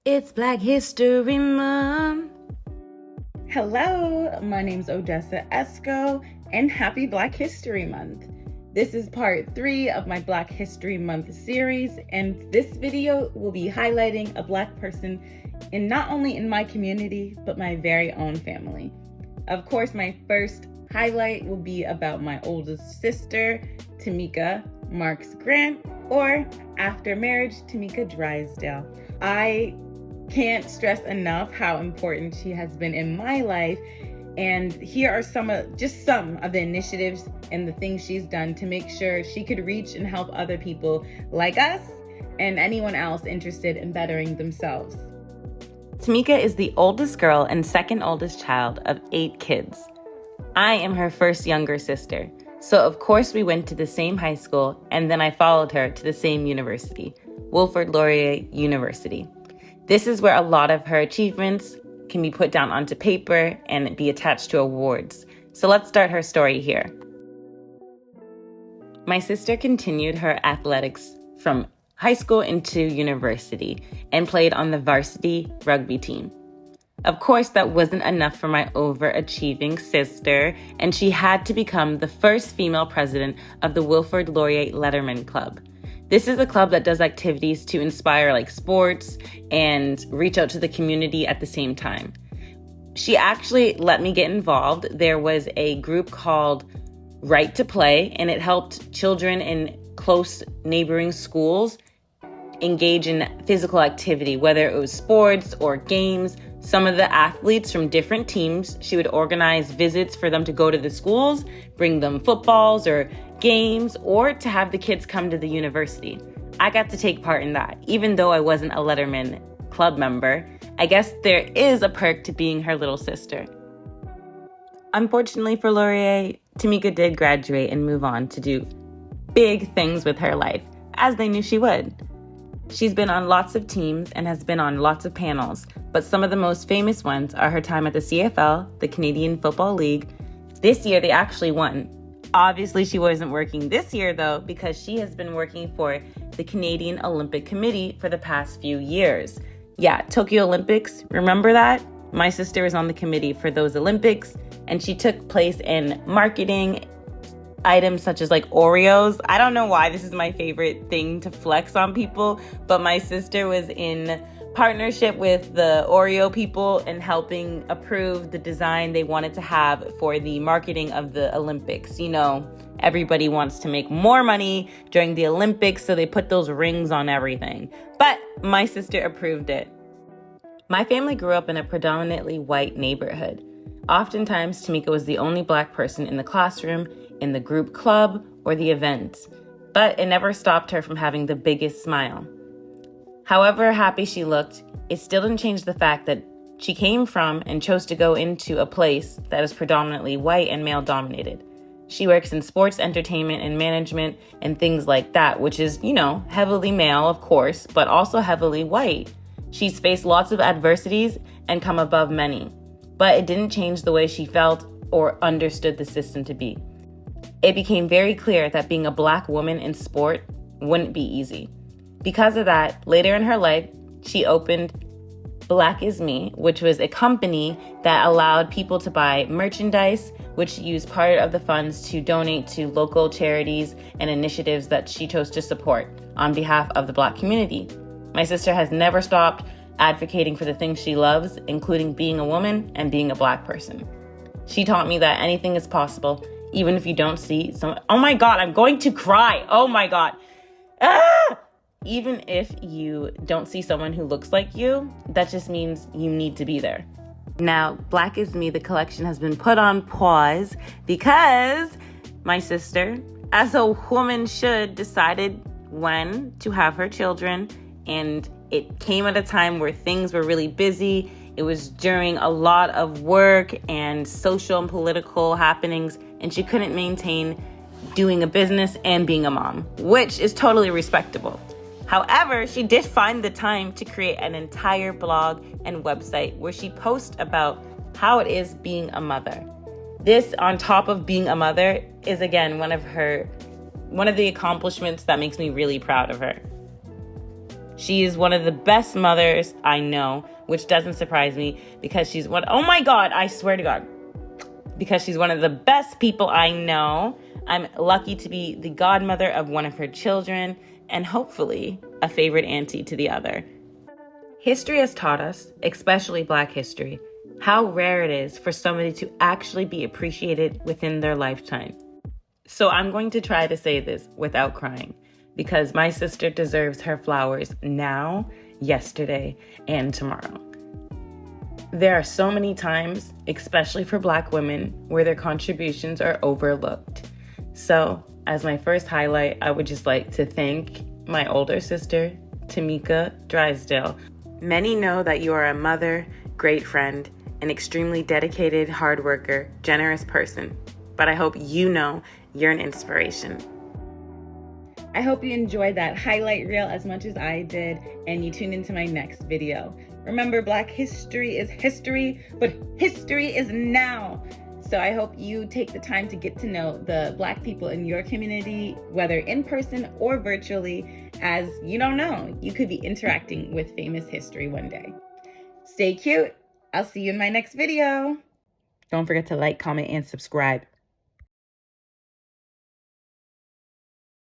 It's Black History Month. Hello, my name's Odessa Esco, and happy Black History Month. This is part 3 of my Black History Month series, and this video will be highlighting a Black person not only in my community, but my very own family. Of course, my first highlight will be about my oldest sister, Tamika Marks Grant, or after marriage, Tamika Drysdale. I can't stress enough how important she has been in my life, and here are some of the initiatives and the things she's done to make sure she could reach and help other people like us and anyone else interested in bettering themselves. Tamika is the oldest girl and second oldest child of 8 kids. I am her first younger sister, so of course we went to the same high school, and then I followed her to the same university, Wilfrid Laurier University. This is where a lot of her achievements can be put down onto paper and be attached to awards. So let's start her story here. My sister continued her athletics from high school into university and played on the varsity rugby team. Of course, that wasn't enough for my overachieving sister, and she had to become the first female president of the Wilfrid Laurier Letterman Club. This is a club that does activities to inspire like sports and reach out to the community at the same time. She actually let me get involved. There was a group called Right to Play, and it helped children in close neighboring schools engage in physical activity, whether it was sports or games. Some of the athletes from different teams, she would organize visits for them to go to the schools, bring them footballs or games, or to have the kids come to the university. I got to take part in that, even though I wasn't a Letterman Club member. I guess there is a perk to being her little sister. Unfortunately for Laurier, Tamika did graduate and move on to do big things with her life, as they knew she would. She's been on lots of teams and has been on lots of panels, but some of the most famous ones are her time at the CFL, the Canadian Football League. This year, they actually won. Obviously, she wasn't working this year, though, because she has been working for the Canadian Olympic Committee for the past few years. Yeah, Tokyo Olympics, remember that? My sister was on the committee for those Olympics, and she took place in marketing items such as like Oreos. I don't know why this is my favorite thing to flex on people, but my sister was in partnership with the Oreo people and helping approve the design they wanted to have for the marketing of the Olympics. You know, everybody wants to make more money during the Olympics, so they put those rings on everything. But my sister approved it. My family grew up in a predominantly white neighborhood. Oftentimes, Tamika was the only Black person in the classroom, in the group club, or the events, but it never stopped her from having the biggest smile. However happy she looked, it still didn't change the fact that she came from and chose to go into a place that is predominantly white and male-dominated. She works in sports, entertainment, and management, and things like that, which is, heavily male, of course, but also heavily white. She's faced lots of adversities and come above many, but it didn't change the way she felt or understood the system to be. It became very clear that being a Black woman in sport wouldn't be easy. Because of that, later in her life, she opened Black is Me, which was a company that allowed people to buy merchandise, which used part of the funds to donate to local charities and initiatives that she chose to support on behalf of the Black community. My sister has never stopped advocating for the things she loves, including being a woman and being a Black person. She taught me that anything is possible, even if you don't see someone. Oh my God, I'm going to cry. Oh my God. Even if you don't see someone who looks like you, that just means you need to be there. Now, Black is Me, the collection, has been put on pause because my sister, as a woman should, decided when to have her children, and it came at a time where things were really busy. It was during a lot of work and social and political happenings, and she couldn't maintain doing a business and being a mom, which is totally respectable. However, she did find the time to create an entire blog and website where she posts about how it is being a mother. This, on top of being a mother, is again one of the accomplishments that makes me really proud of her. She is one of the best mothers I know, which doesn't surprise me because she's oh my God, I swear to God, because she's one of the best people I know. I'm lucky to be the godmother of one of her children and hopefully a favorite auntie to the other. History has taught us, especially Black history, how rare it is for somebody to actually be appreciated within their lifetime. So I'm going to try to say this without crying because my sister deserves her flowers now, yesterday, and tomorrow. There are so many times, especially for Black women, where their contributions are overlooked. So as my first highlight, I would just like to thank my older sister, Tamika Drysdale. Many know that you are a mother, great friend, an extremely dedicated, hard worker, generous person. But I hope you know you're an inspiration. I hope you enjoyed that highlight reel as much as I did, and you tune into my next video. Remember, Black history is history, but history is now. So I hope you take the time to get to know the Black people in your community, whether in person or virtually, as you don't know, you could be interacting with famous history one day. Stay cute. I'll see you in my next video. Don't forget to like, comment, and subscribe.